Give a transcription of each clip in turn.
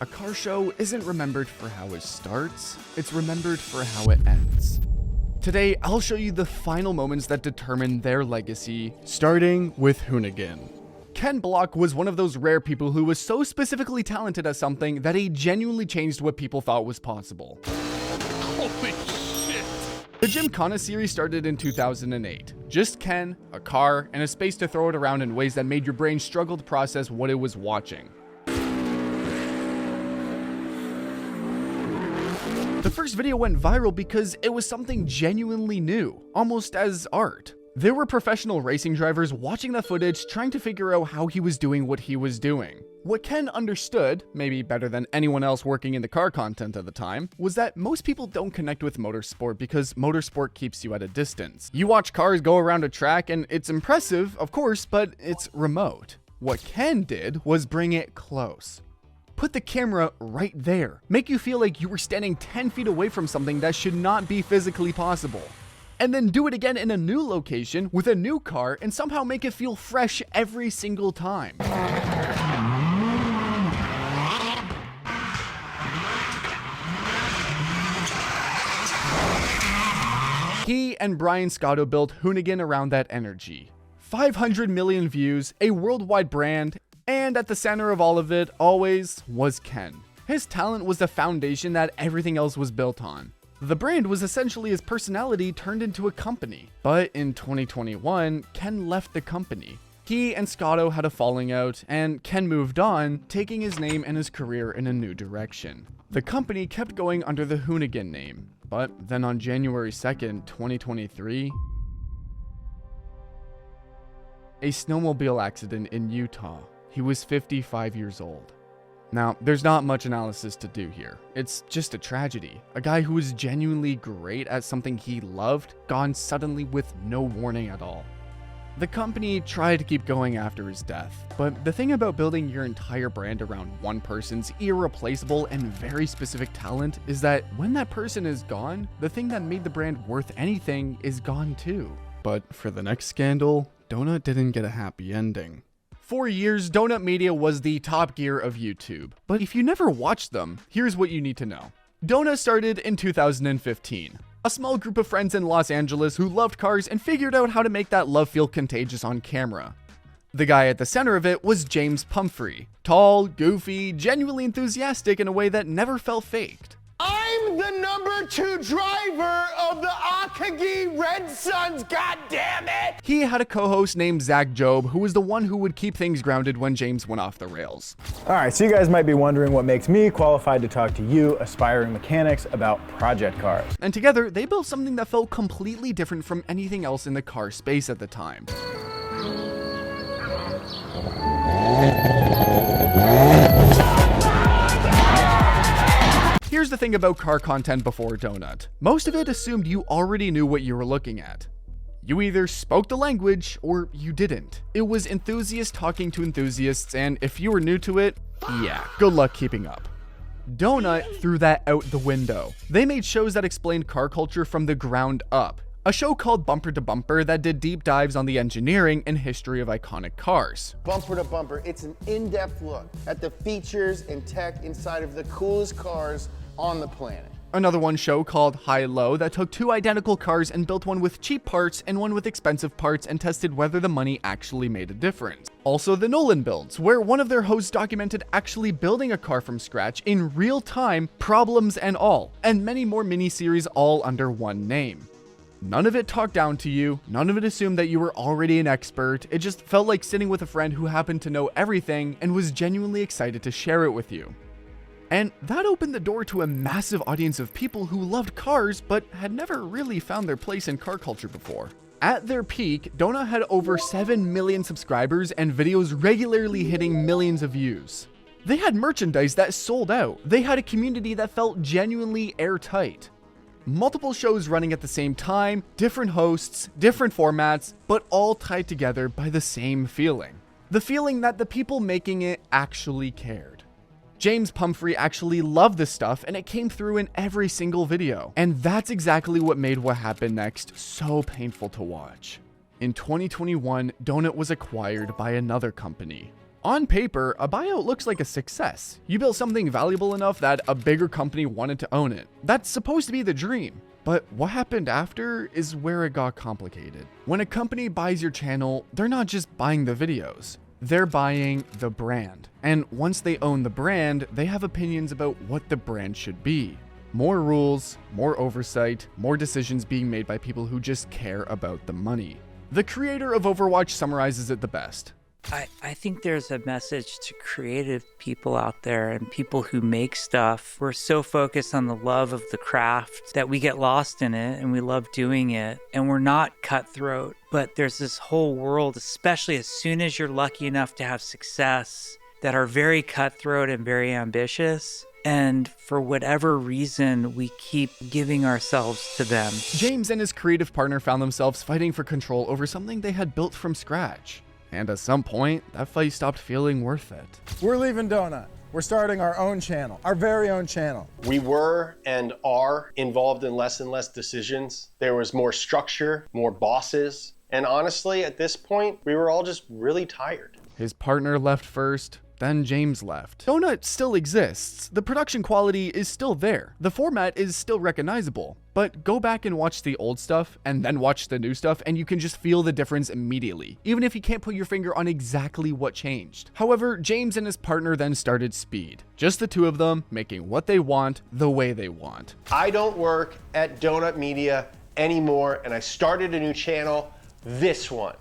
A car show isn't remembered for how it starts, it's remembered for how it ends. Today, I'll show you the final moments that determine their legacy, starting with Hoonigan. Ken Block was one of those rare people who was so specifically talented at something that he genuinely changed what people thought was possible. Holy shit! The Gymkhana series started in 2008. Just Ken, a car, and a space to throw it around in ways that made your brain struggle to process what it was watching. The first video went viral because it was something genuinely new, almost as art. There were professional racing drivers watching the footage trying to figure out how he was doing what he was doing. What Ken understood, maybe better than anyone else working in the car content at the time, was that most people don't connect with motorsport because motorsport keeps you at a distance. You watch cars go around a track and it's impressive, of course, but it's remote. What Ken did was bring it close. Put the camera right there. Make you feel like you were standing 10 feet away from something that should not be physically possible. And then do it again in a new location with a new car and somehow make it feel fresh every single time. He and Brian Scotto built Hoonigan around that energy. 500 million views, a worldwide brand, and at the center of all of it, always, was Ken. His talent was the foundation that everything else was built on. The brand was essentially his personality turned into a company. But in 2021, Ken left the company. He and Scotto had a falling out, and Ken moved on, taking his name and his career in a new direction. The company kept going under the Hoonigan name, but then on January 2nd, 2023, a snowmobile accident in Utah. He was 55 years old. Now, there's not much analysis to do here. It's just a tragedy. A guy who was genuinely great at something he loved, gone suddenly with no warning at all. The company tried to keep going after his death, but the thing about building your entire brand around one person's irreplaceable and very specific talent is that when that person is gone, the thing that made the brand worth anything is gone too. But for the next scandal, Donut didn't get a happy ending. For years, Donut Media was the top gear of YouTube. But if you never watched them, here's what you need to know. Donut started in 2015. A small group of friends in Los Angeles who loved cars and figured out how to make that love feel contagious on camera. The guy at the center of it was James Pumphrey. Tall, goofy, genuinely enthusiastic in a way that never felt faked. I'm the number 2 driver of the Akagi Red Suns, goddammit! He had a co-host named Zach Job, who was the one who would keep things grounded when James went off the rails. Alright, so you guys might be wondering what makes me qualified to talk to you, aspiring mechanics, about project cars. And together, they built something that felt completely different from anything else in the car space at the time. Here's the thing about car content before Donut. Most of it assumed you already knew what you were looking at. You either spoke the language or you didn't. It was enthusiasts talking to enthusiasts, and if you were new to it, yeah, good luck keeping up. Donut threw that out the window. They made shows that explained car culture from the ground up. A show called Bumper to Bumper that did deep dives on the engineering and history of iconic cars. Bumper to Bumper, it's an in-depth look at the features and tech inside of the coolest cars on the planet. Another one show called High Low that took 2 identical cars and built one with cheap parts and one with expensive parts and tested whether the money actually made a difference. Also the Nolan Builds, where one of their hosts documented actually building a car from scratch in real time, problems and all, and many more mini-series all under one name. None of it talked down to you, none of it assumed that you were already an expert, it just felt like sitting with a friend who happened to know everything and was genuinely excited to share it with you. And that opened the door to a massive audience of people who loved cars but had never really found their place in car culture before. At their peak, Donut had over 7 million subscribers and videos regularly hitting millions of views. They had merchandise that sold out. They had a community that felt genuinely airtight. Multiple shows running at the same time, different hosts, different formats, but all tied together by the same feeling. The feeling that the people making it actually cared. James Pumphrey actually loved this stuff and it came through in every single video. And that's exactly what made what happened next so painful to watch. In 2021, Donut was acquired by another company, On paper, a buyout looks like a success. You built something valuable enough that a bigger company wanted to own it. That's supposed to be the dream. But what happened after is where it got complicated. When a company buys your channel, they're not just buying the videos. They're buying the brand. And once they own the brand, they have opinions about what the brand should be. More rules, more oversight, more decisions being made by people who just care about the money. The creator of Overwatch summarizes it the best. I think there's a message to creative people out there and people who make stuff. We're so focused on the love of the craft that we get lost in it and we love doing it. And we're not cutthroat, but there's this whole world, especially as soon as you're lucky enough to have success, that are very cutthroat and very ambitious. And for whatever reason, we keep giving ourselves to them. James and his creative partner found themselves fighting for control over something they had built from scratch. And at some point, that fight stopped feeling worth it. We're leaving Donut. We're starting our own channel, our very own channel. We were and are involved in less and less decisions. There was more structure, more bosses. And honestly, at this point, we were all just really tired. His partner left first, then James left. Donut still exists. The production quality is still there. The format is still recognizable. But go back and watch the old stuff and then watch the new stuff and you can just feel the difference immediately, even if you can't put your finger on exactly what changed. However, James and his partner then started Speed. Just the two of them making what they want the way they want. I don't work at Donut Media anymore and I started a new channel, this one.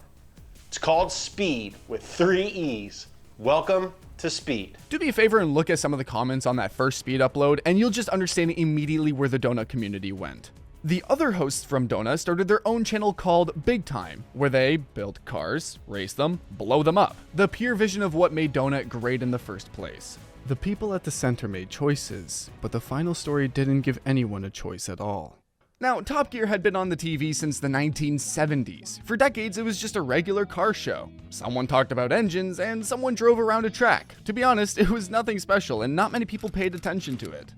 It's called Speed with 3 E's. Welcome to Speed. Do me a favor and look at some of the comments on that first Speed upload and you'll just understand immediately where the Donut community went. The other hosts from Donut started their own channel called Big Time, where they build cars, race them, blow them up. The pure vision of what made Donut great in the first place. The people at the center made choices, but the final story didn't give anyone a choice at all. Now, Top Gear had been on the TV since the 1970s. For decades, it was just a regular car show. Someone talked about engines, and someone drove around a track. To be honest, it was nothing special, and not many people paid attention to it.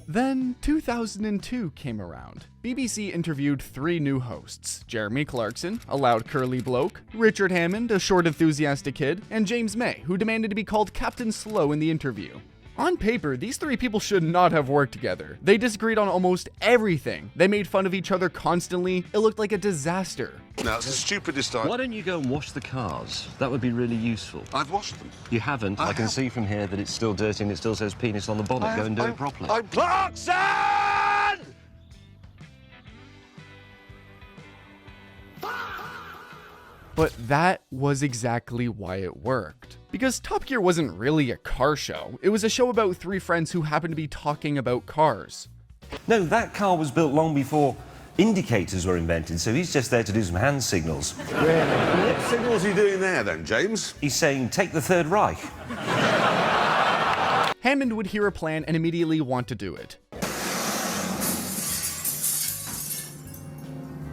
Then, 2002 came around. BBC interviewed 3 new hosts: Jeremy Clarkson, a loud curly bloke, Richard Hammond, a short enthusiastic kid, and James May, who demanded to be called Captain Slow in the interview. On paper, these 3 people should not have worked together. They disagreed on almost everything. They made fun of each other constantly. It looked like a disaster. Now, it's the stupidest idea. Why don't you go and wash the cars? That would be really useful. I've washed them. You haven't. I can see from here that it's still dirty and it still says penis on the bonnet. Go and do it properly. Clarkson! But that was exactly why it worked. Because Top Gear wasn't really a car show. It was a show about 3 friends who happened to be talking about cars. No, that car was built long before indicators were invented, so he's just there to do some hand signals. What signals are you doing there, then, James? He's saying, take the Third Reich. Hammond would hear a plan and immediately want to do it.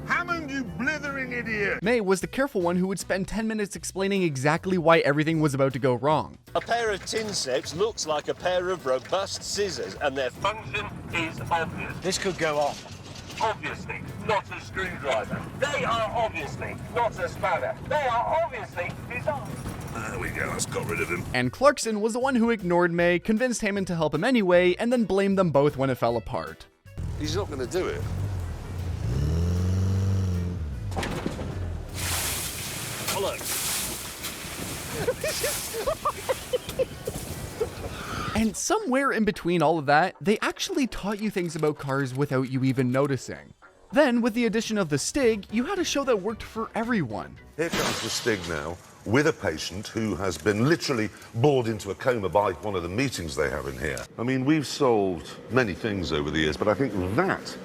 Hammond, you blithering idiot! May was the careful one who would spend 10 minutes explaining exactly why everything was about to go wrong. A pair of tin snips looks like a pair of robust scissors, and their function is obvious. This could go on. Obviously, not a screwdriver. They are obviously not a spanner. They are obviously designed. There we go, let's got rid of him. And Clarkson was the one who ignored May, convinced Hammond to help him anyway, and then blamed them both when it fell apart. He's not going to do it. And somewhere in between all of that, they actually taught you things about cars without you even noticing. Then, with the addition of the Stig, you had a show that worked for everyone. Here comes the Stig now, with a patient who has been literally bored into a coma by one of the meetings they have in here. I mean, we've solved many things over the years, but I think that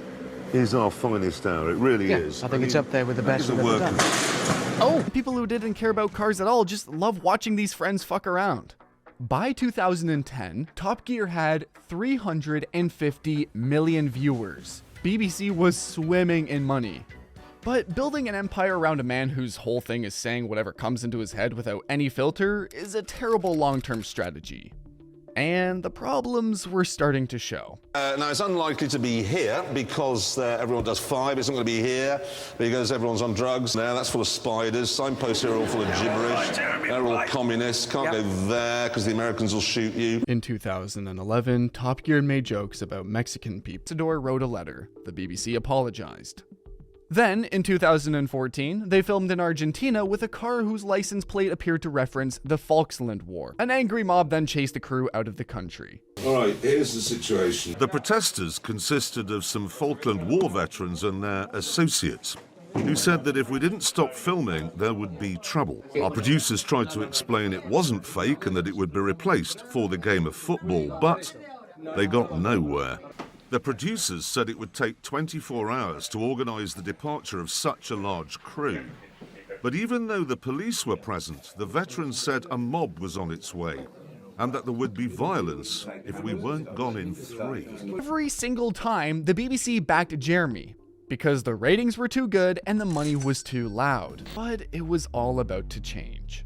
is our finest hour. It really is. I think it's up there with the best we've ever done. Oh, people who didn't care about cars at all just love watching these friends fuck around. By 2010, Top Gear had 350 million viewers. BBC was swimming in money. But building an empire around a man whose whole thing is saying whatever comes into his head without any filter is a terrible long-term strategy. and the problems were starting to show. Now, it's unlikely to be here because everyone does 5. It's not going to be here because everyone's on drugs. Now, that's full of spiders. Signposts here are all full of gibberish. They're all communists. Can't go there because the Americans will shoot you. In 2011, Top Gear made jokes about Mexican people. Isidore wrote a letter. The BBC apologized. Then, in 2014, they filmed in Argentina with a car whose license plate appeared to reference the Falkland War. An angry mob then chased the crew out of the country. All right, here's the situation. The protesters consisted of some Falkland War veterans and their associates, who said that if we didn't stop filming, there would be trouble. Our producers tried to explain it wasn't fake and that it would be replaced for the game of football, but they got nowhere. The producers said it would take 24 hours to organise the departure of such a large crew. But even though the police were present, the veterans said a mob was on its way and that there would be violence if we weren't gone in 3. Every single time, the BBC backed Jeremy because the ratings were too good and the money was too loud. But it was all about to change.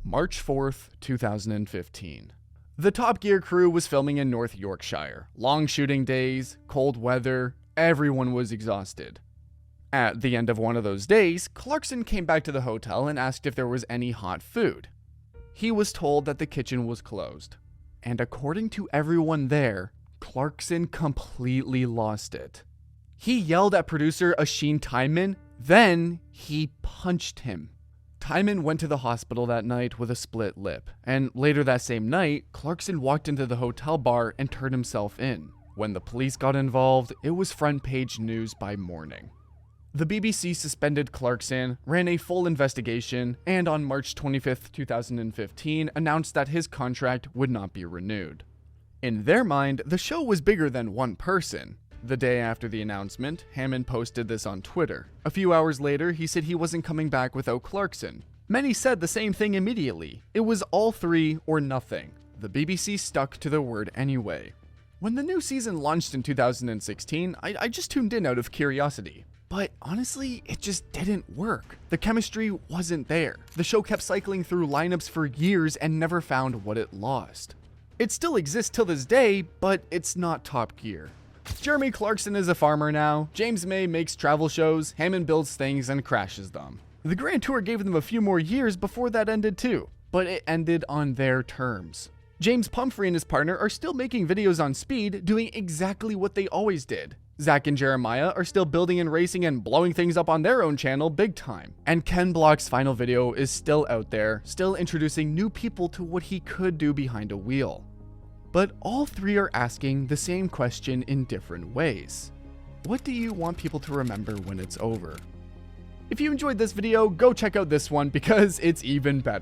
March 4th, 2015. The Top Gear crew was filming in North Yorkshire. Long shooting days, cold weather, everyone was exhausted. At the end of one of those days, Clarkson came back to the hotel and asked if there was any hot food. He was told that the kitchen was closed. And according to everyone there, Clarkson completely lost it. He yelled at producer Asheen Tyman, then he punched him. Tyman went to the hospital that night with a split lip, and later that same night, Clarkson walked into the hotel bar and turned himself in. When the police got involved, it was front page news by morning. The BBC suspended Clarkson, ran a full investigation, and on March 25th, 2015, announced that his contract would not be renewed. In their mind, the show was bigger than one person. The day after the announcement, Hammond posted this on Twitter. A few hours later, he said he wasn't coming back without Clarkson. Many said the same thing immediately. It was all 3 or nothing. The BBC stuck to their word anyway. When the new season launched in 2016, I just tuned in out of curiosity. But honestly, it just didn't work. The chemistry wasn't there. The show kept cycling through lineups for years and never found what it lost. It still exists till this day, but it's not Top Gear. Jeremy Clarkson is a farmer now, James May makes travel shows, Hammond builds things and crashes them. The Grand Tour gave them a few more years before that ended too, but it ended on their terms. James Pumphrey and his partner are still making videos on Speed, doing exactly what they always did. Zach and Jeremiah are still building and racing and blowing things up on their own channel big time. And Ken Block's final video is still out there, still introducing new people to what he could do behind a wheel. But all 3 are asking the same question in different ways. What do you want people to remember when it's over? If you enjoyed this video, go check out this one because it's even better.